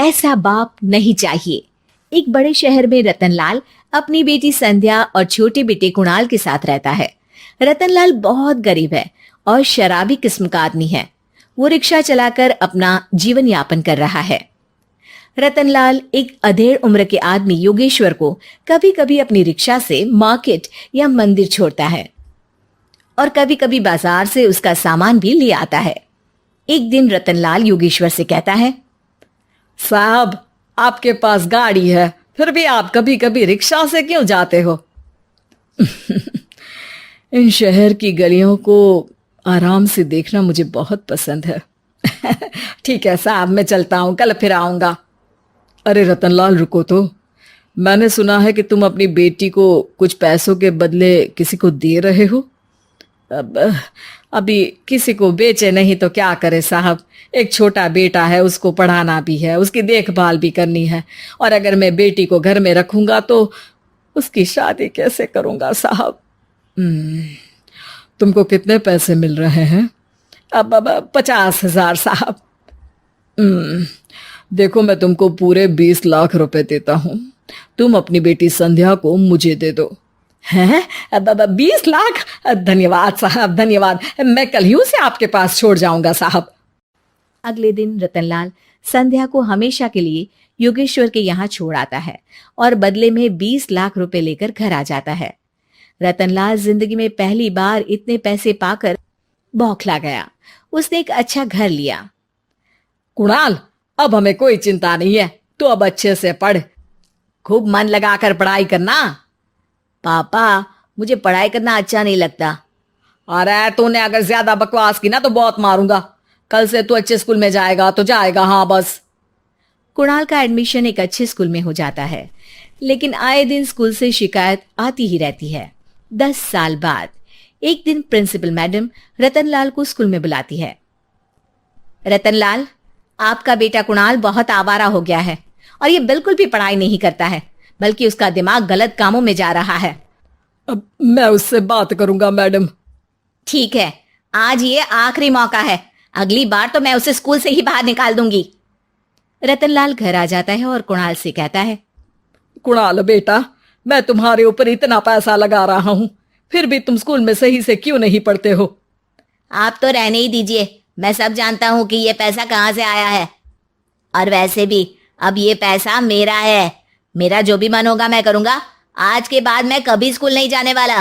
ऐसा बाप नहीं चाहिए। एक बड़े शहर में रतनलाल अपनी बेटी संध्या और छोटे बेटे कुणाल के साथ रहता है। रतनलाल बहुत गरीब है और शराबी किस्म का आदमी है। वो रिक्शा चलाकर अपना जीवन यापन कर रहा है। रतनलाल एक अधेड़ उम्र के आदमी योगेश्वर को कभी कभी अपनी रिक्शा से मार्केट या मंदिर छोड़ता है और कभी कभी बाजार से उसका सामान भी ले आता है। एक दिन रतनलाल योगेश्वर से कहता है, साहब, आपके पास गाड़ी है, फिर भी आप कभी कभी रिक्शा से क्यों जाते हो? इन शहर की गलियों को आराम से देखना मुझे बहुत पसंद है। ठीक है साहब, मैं चलता हूँ, कल फिर आऊंगा। अरे रतनलाल, रुको तो। मैंने सुना है कि तुम अपनी बेटी को कुछ पैसों के बदले किसी को दे रहे हो। अभी किसी को बेचे नहीं तो क्या करे साहब। एक छोटा बेटा है, उसको पढ़ाना भी है, उसकी देखभाल भी करनी है, और अगर मैं बेटी को घर में रखूंगा तो उसकी शादी कैसे करूंगा साहब। तुमको कितने पैसे मिल रहे हैं? अब 50,000 साहब। देखो, मैं तुमको पूरे 20 लाख रुपए देता हूँ। तुम अपनी बेटी संध्या को मुझे दे दो। हैं? 20 लाख? धन्यवाद साहब, धन्यवाद। मैं कल ही उसे आपके पास छोड़ जाऊंगा साहब। अगले दिन रतनलाल संध्या को हमेशा के लिए योगेश्वर के यहाँ छोड़ आता है और बदले में 20 लाख रुपए लेकर घर आ जाता है। रतनलाल जिंदगी में पहली बार इतने पैसे पाकर बौखला गया। उसने एक अच्छा घर लिया। कुणाल, अब हमें कोई चिंता नहीं है, तो अब अच्छे से पढ़, खूब मन लगाकर पढ़ाई करना। पापा, मुझे पढ़ाई करना अच्छा नहीं लगता। अरे तूने अगर ज्यादा बकवास की ना तो बहुत मारूंगा। कल से तू अच्छे स्कूल में जाएगा तो जाएगा, हाँ बस। कुणाल का एडमिशन एक अच्छे स्कूल में हो जाता है, लेकिन आए दिन स्कूल से शिकायत आती ही रहती है। 10 साल बाद एक दिन प्रिंसिपल मैडम रतनलाल को स्कूल में बुलाती है। रतनलाल, आपका बेटा कुणाल बहुत आवारा हो गया है और ये बिल्कुल भी पढ़ाई नहीं करता है, बल्कि उसका दिमाग गलत कामों में जा रहा है। अब मैं उससे बात करूंगा मैडम। ठीक है, आज ये आखिरी मौका है, अगली बार तो मैं उसे स्कूल से ही बाहर निकाल दूंगी। रतनलाल घर आ जाता है और कुणाल से कहता है, कुणाल बेटा, मैं तुम्हारे ऊपर इतना पैसा लगा रहा हूं, फिर भी तुम स्कूल में सही से क्यों नहीं पढ़ते हो? आप तो रहने ही दीजिए, मैं सब जानता हूं कि ये पैसा कहां से आया है। और वैसे भी अब ये पैसा मेरा है, मेरा जो भी मन होगा मैं करूंगा। आज के बाद मैं कभी स्कूल नहीं जाने वाला।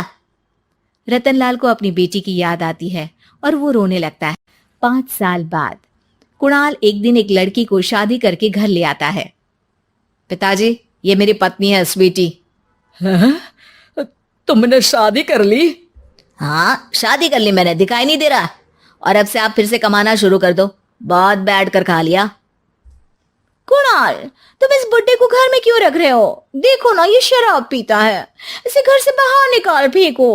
रतनलाल को अपनी बेटी की याद आती है और वो रोने लगता है। 5 साल बाद कुणाल एक दिन एक लड़की को शादी करके घर ले आता है। पिताजी, ये मेरी पत्नी है स्वीटी। तुमने शादी कर ली? हाँ, शादी कर ली मैंने, दिखाई नहीं दे रहा। और अब से आप फिर से कमाना शुरू कर दो, बहुत बैठ कर खा लिया। कुणाल, तुम इस बुड्ढे को घर में क्यों रख रहे हो? देखो ना, ये शराब पीता है, इसे घर से बाहर निकाल फेंको।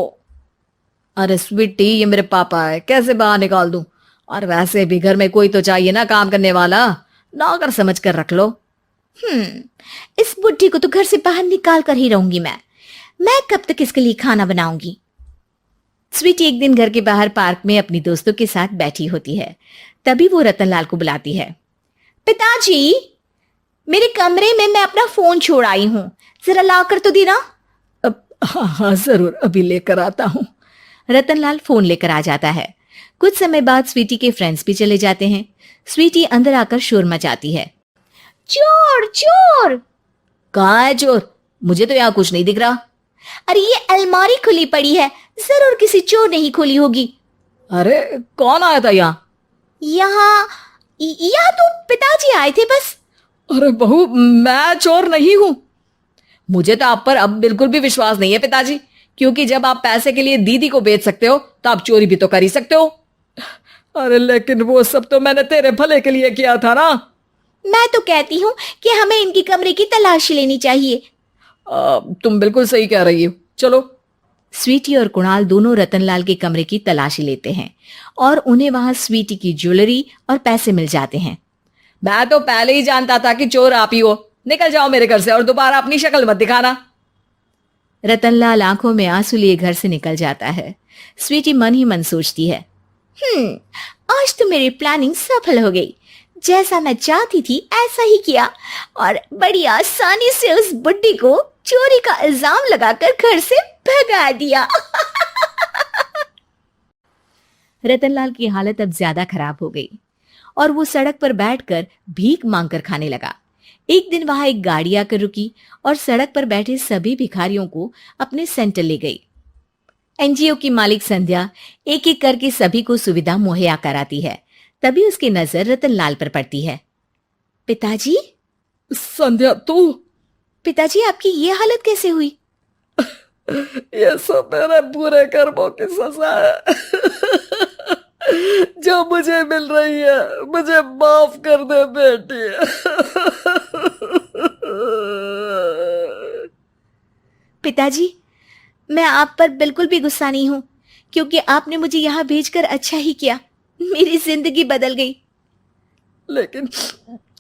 अरे स्वीटी, ये मेरे पापा है, कैसे बाहर निकाल दूं? और वैसे भी घर में कोई तो चाहिए ना काम करने वाला, नौकर समझ कर रख लो। इस बुड्ढी को तो घर से बाहर निकाल कर ही रहूंगी मैं कब तक इसके लिए खाना बनाऊंगी। स्वीटी एक दिन घर के बाहर पार्क में अपनी दोस्तों के साथ बैठी होती है। तभी वो रतनलाल को बुलाती है। पिताजी, मेरे कमरे में मैं अपना फोन छोड़ आई हूं, जरा लाकर तो देना। हाँ जरूर, अभी लेकर आता हूं। रतनलाल फोन लेकर आ जाता है। कुछ समय बाद स्वीटी के फ्रेंड्स भी चले जाते हैं। स्वीटी अंदर आकर शोर मचाती है। चोर चोर! कहाँ है चोर? मुझे तो यहाँ कुछ नहीं दिख रहा। अरे ये अलमारी खुली पड़ी है, जरूर किसी चोर ने ही खोली होगी। अरे कौन आया था यहाँ? यहाँ तो पिताजी आए थे बस। अरे बहू, मैं चोर नहीं हूं। मुझे तो आप पर अब बिल्कुल भी विश्वास नहीं है पिताजी, क्योंकि जब आप पैसे के लिए दीदी को बेच सकते हो तो आप चोरी भी तो कर ही सकते हो। अरे लेकिन वो सब तो मैंने तेरे भले के लिए किया था ना। मैं तो कहती हूँ कि हमें इनकी कमरे की तलाशी लेनी चाहिए। तुम बिल्कुल सही कह रही हो, चलो। स्वीटी और कुणाल दोनों रतनलाल के कमरे की तलाशी लेते हैं और उन्हें वहां स्वीटी की ज्वेलरी और पैसे मिल जाते हैं। मैं तो पहले ही जानता था कि चोर आप ही हो। निकल जाओ मेरे घर से और दोबारा अपनी शक्ल मत दिखाना। रतनलाल आंखों में आंसू लिए घर से निकल जाता है। स्वीटी मन ही मन सोचती है, आज तो मेरी प्लानिंग सफल हो गई। जैसा मैं चाहती थी ऐसा ही किया और बड़ी आसानी से उस बुड्ढी को चोरी का इल्जाम लगाकर घर से भगा दिया। रतनलाल की हालत अब ज्यादा खराब हो गई और वो सड़क पर बैठकर भीख मांगकर खाने लगा। एक दिन वहां एक गाड़ी आकर रुकी और सड़क पर बैठे सभी भिखारियों को अपने सेंटर ले गई। एनजीओ की मालिक संध्या एक एक करके सभी को सुविधा मुहैया कराती है। तभी उसकी नजर रतनलाल पर पड़ती है। पिताजी, संध्या तू? पिताजी आपकी ये हालत कैसे हुई? ये सब मेरे बुरे कर्मों की सजा है जो मुझे मिल रही है। मुझे माफ कर दे बेटी। पिताजी, मैं आप पर बिल्कुल भी गुस्सा नहीं हूं, क्योंकि आपने मुझे यहां भेजकर अच्छा ही किया। मेरी जिंदगी बदल गई। लेकिन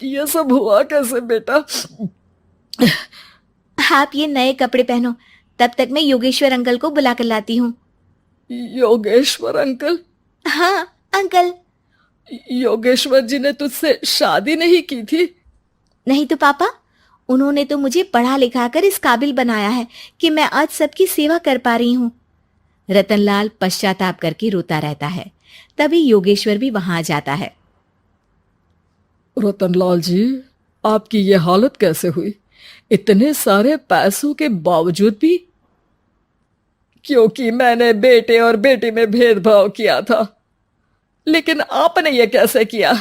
ये सब हुआ कैसे बेटा? आप ये नए कपड़े पहनो, तब तक मैं योगेश्वर अंकल को बुला कर लाती हूँ। योगेश्वर अंकल? हाँ अंकल। योगेश्वर जी ने तुझसे शादी नहीं की थी? नहीं तो पापा, उन्होंने तो मुझे पढ़ा लिखा कर इस काबिल बनाया है कि मैं आज सबकी सेवा कर पा रही हूँ। रतनलाल पश्चाताप करके रोता रहता है। तभी योगेश्वर भी वहां आ जाता है। रतनलाल जी, आपकी ये हालत कैसे हुई? इतने सारे पैसों के बावजूद भी? क्योंकि मैंने बेटे और बेटी में भेदभाव किया था। लेकिन आपने ये कैसे किया?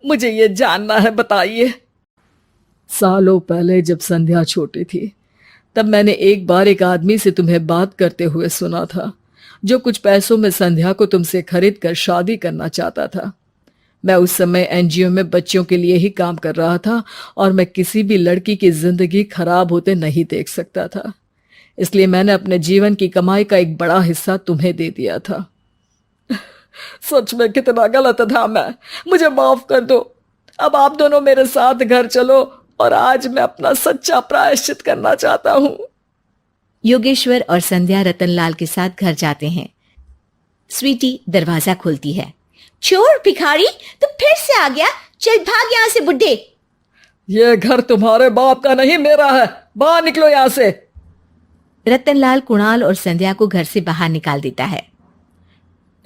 मुझे ये जानना है, बताइए। सालों पहले जब संध्या छोटी थी, तब मैंने एक बार एक आदमी से तुम्हें बात करते हुए सुना था, जो कुछ पैसों में संध्या को तुमसे खरीद कर शादी करना चाहता था। मैं उस समय एनजीओ में बच्चों के लिए ही काम कर रहा था और मैं किसी भी लड़की की जिंदगी खराब होते नहीं देख सकता था। इसलिए मैंने अपने जीवन की कमाई का एक बड़ा हिस्सा तुम्हें दे दिया था। सच में कितना गलत था मैं। मुझे माफ कर दो। अब आप दोनों मेरे साथ घर चलो और आज मैं अपना सच्चा प्रायश्चित करना चाहता हूं। योगेश्वर और संध्या रतनलाल के साथ घर जाते हैं। स्वीटी दरवाजा खोलती है। चोर भिखारी, तू फिर से आ गया? चल भाग यहाँ से बुड्ढे। ये घर तुम्हारे बाप का नहीं, मेरा है। बाहर निकलो यहाँ से। रतनलाल कुणाल और संध्या को घर से बाहर निकाल देता है।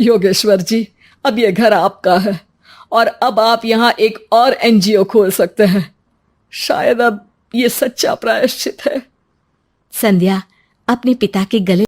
योगेश्वर जी, अब ये घर आपका है और अब आप यहाँ एक और एनजीओ खोल सकते हैं। शायद अब ये सच्चा प्रायश्चित है। संध्या अपने पिता के गले